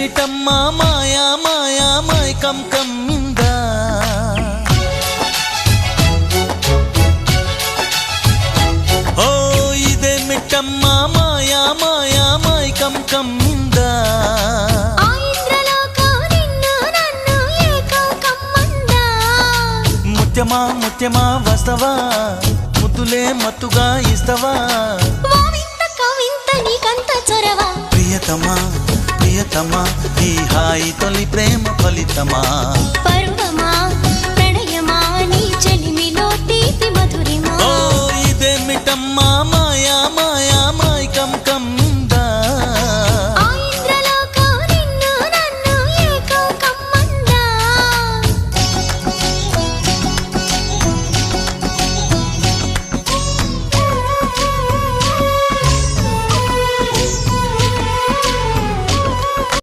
ఇదేమిటమ్మా మాయా మాయా మైకం కమ్మిందా ఓ ఇదేమిటమ్మా మాయా మాయా మైకం కమ్మిందా ముత్యమా ముత్యమా వస్తవా ముద్దులే మత్తుగా ఇస్తవా ప్రియతమా ప్రియతమా ఈ హాయి తొలి ప్రేమ ఫలితమా పర్వమా ప్రణయమా నీ చెలిమిలో తీపి మధురిమా ఓ ఇదేమిటమ్మా మాయా